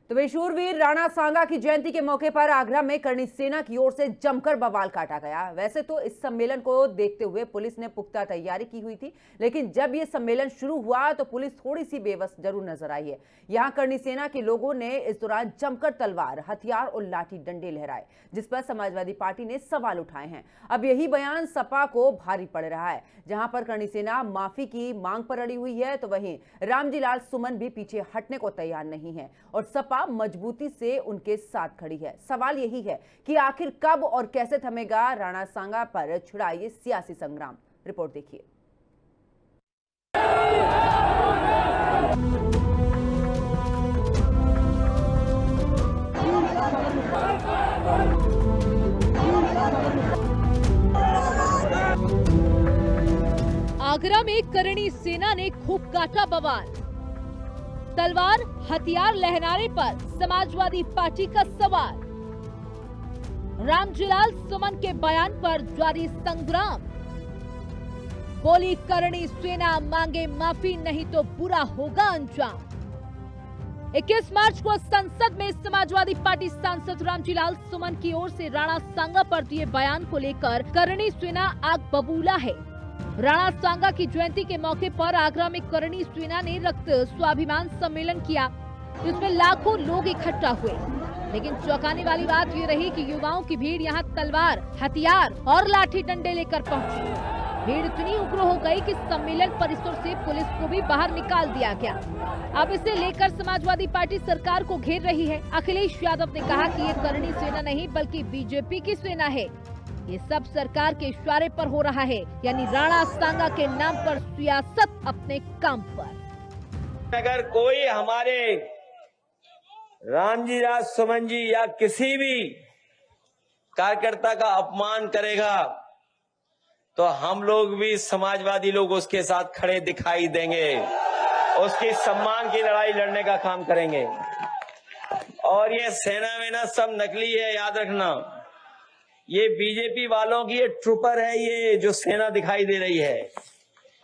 तो वे शूरवीर राणा सांगा की जयंती के मौके पर आगरा में करणी सेना की ओर से जमकर बवाल काटा गया। वैसे तो इस सम्मेलन को देखते हुए पुलिस ने पुख्ता तैयारी की हुई थी, लेकिन जब ये सम्मेलन शुरू हुआ तो पुलिस थोड़ी सी बेबस जरूर नजर आई है। यहाँ करणी सेना के लोगों ने इस दौरान जमकर तलवार, हथियार और लाठी डंडे लहराए, जिस पर समाजवादी पार्टी ने सवाल उठाए हैं। अब यही बयान सपा को भारी पड़ रहा है। जहां पर करणी सेना माफी की मांग पर अड़ी हुई है, तो वहीं रामजी लाल सुमन भी पीछे हटने को तैयार नहीं है और सपा मजबूती से उनके साथ खड़ी है। सवाल यही है कि आखिर कब और कैसे थमेगा राणा सांगा पर छिड़ा ये सियासी संग्राम। रिपोर्ट देखिए। आगरा में करणी सेना ने खूब काटा बवाल। तलवार, हथियार लहराने पर समाजवादी पार्टी का सवाल। रामजी लाल सुमन के बयान पर जारी संग्राम। बोली करणी सेना मांगे माफी, नहीं तो बुरा होगा अंजाम। 21 मार्च को संसद में समाजवादी पार्टी सांसद रामजी लाल सुमन की ओर से राणा सांगा पर दिए बयान को लेकर करणी सेना आग बबूला है। राणा सांगा की जयंती के मौके पर आगरा में करणी सेना ने रक्त स्वाभिमान सम्मेलन किया, जिसमें लाखों लोग इकट्ठा हुए। लेकिन चौंकाने वाली बात ये रही कि युवाओं की भीड़ यहां तलवार, हथियार और लाठी डंडे लेकर पहुंची। भीड़ इतनी उग्र हो गई कि सम्मेलन परिसर से पुलिस को भी बाहर निकाल दिया गया। अब इसे लेकर समाजवादी पार्टी सरकार को घेर रही है। अखिलेश यादव ने कहा कि ये करणी सेना नहीं बल्कि बीजेपी की सेना है। ये सब सरकार के इशारे पर हो रहा है, यानी राणा सांगा के नाम पर सियासत अपने काम पर। अगर कोई हमारे रामजी लाल सुमन जी या किसी भी कार्यकर्ता का अपमान करेगा तो हम लोग भी समाजवादी लोग उसके साथ खड़े दिखाई देंगे, उसकी सम्मान की लड़ाई लड़ने का काम करेंगे। और ये सेना वेना सब नकली है, याद रखना। ये बीजेपी वालों की ये ट्रूपर है, ये जो सेना दिखाई दे रही है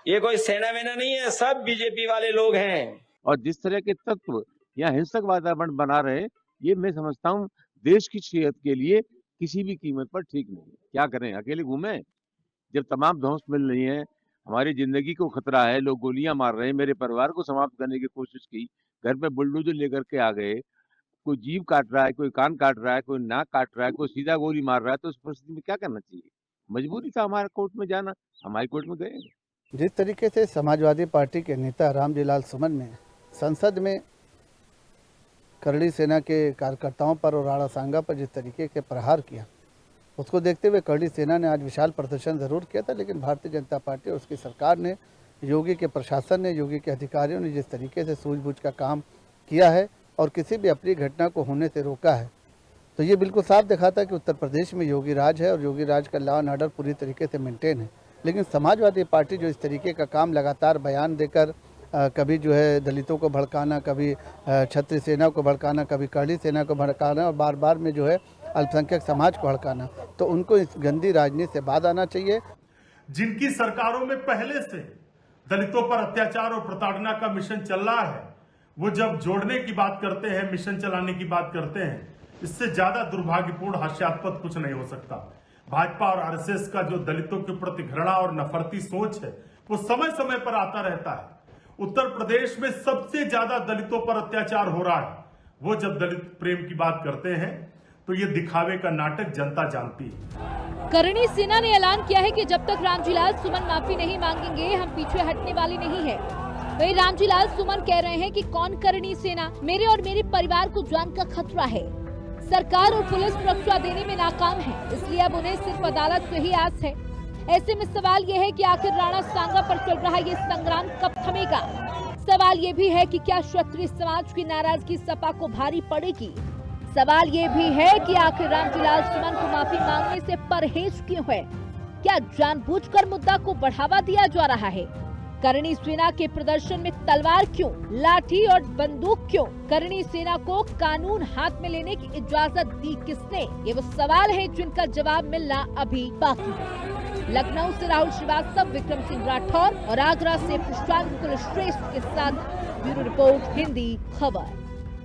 ये कोई सेना वेना नहीं है, सब बीजेपी वाले लोग हैं। और जिस तरह के तत्व यहाँ हिंसक वातावरण बना रहे, ये मैं समझता हूँ देश की सेहत के लिए किसी भी कीमत पर ठीक नहीं है। क्या करें, अकेले घूमें जब तमाम ध्वंस मिल रही है, हमारी जिंदगी को खतरा है, लोग गोलियां मार रहे हैं, मेरे परिवार को समाप्त करने की कोशिश की, घर पे बुलडोजर लेकर के आ गए, कोई जीभ काट रहा है, कोई कान काट रहा है, कोई नाक काट रहा है, कोई सीधा गोली मार रहा है, तो उस परिस्थिति में क्या करना चाहिए? मजबूरी था हमारा कोर्ट में जाना, हम हाई कोर्ट में गए। जिस तरीके से समाजवादी पार्टी के नेता रामजी लाल सुमन ने संसद में करणी सेना के कार्यकर्ताओं पर और राणा सांगा पर जिस तरीके के प्रहार किया, उसको देखते हुए करणी सेना ने आज विशाल प्रदर्शन जरूर किया था, लेकिन भारतीय जनता पार्टी और उसकी सरकार ने, योगी के प्रशासन ने, योगी के अधिकारियों ने जिस तरीके से सूझबूझ का काम किया है और किसी भी अप्रिय घटना को होने से रोका है, तो ये बिल्कुल साफ दिखाता है कि उत्तर प्रदेश में योगी राज है और योगी राज का लॉ एंड ऑर्डर पूरी तरीके से मेंटेन है। लेकिन समाजवादी पार्टी जो इस तरीके का काम लगातार बयान देकर कभी जो है दलितों को भड़काना, कभी क्षत्रिय सेना को भड़काना, कभी करणी सेना को भड़काना और बार बार में जो है अल्पसंख्यक समाज को भड़काना, तो उनको इस गंदी राजनीति से बाध आना चाहिए। जिनकी सरकारों में पहले से दलितों पर अत्याचार और प्रताड़ना का मिशन चल रहा है, वो जब जोड़ने की बात करते हैं, मिशन चलाने की बात करते हैं, इससे ज्यादा दुर्भाग्यपूर्ण, हास्यास्पद कुछ नहीं हो सकता। भाजपा और आरएसएस का जो दलितों के प्रति घृणा और नफरती सोच है, वो समय समय पर आता रहता है। उत्तर प्रदेश में सबसे ज्यादा दलितों पर अत्याचार हो रहा है। वो जब दलित प्रेम की बात करते हैं तो ये दिखावे का नाटक जनता जानती है। करणी सेना ने ऐलान किया है कि जब तक रामजी लाल सुमन माफी नहीं मांगेंगे, हम पीछे हटने वाले नहीं है। वही रामजी लाल सुमन कह रहे हैं कि कौन करणी सेना, मेरे और मेरे परिवार को जान का खतरा है। सरकार और पुलिस सुरक्षा देने में नाकाम है, इसलिए अब उन्हें सिर्फ अदालत से ही आस है। ऐसे में सवाल ये है कि आखिर राणा सांगा पर चल रहा ये संग्राम कब थमेगा। सवाल ये भी है कि क्या क्षत्रिय समाज की नाराजगी सपा को भारी पड़ेगी। सवाल ये भी है कि आखिर रामजी लाल सुमन को माफी मांगने से परहेज क्यों है। क्या जानबूझकर मुद्दा को बढ़ावा दिया जा रहा है। करणी सेना के प्रदर्शन में तलवार क्यों, लाठी और बंदूक क्यों। करणी सेना को कानून हाथ में लेने की इजाजत दी किसने, ये वो सवाल है जिनका जवाब मिलना अभी बाकी है। लखनऊ से राहुल श्रीवास्तव, विक्रम सिंह राठौर और आगरा से प्रशांत कुलश्रेष्ठ के साथ ब्यूरो रिपोर्ट, हिंदी खबर।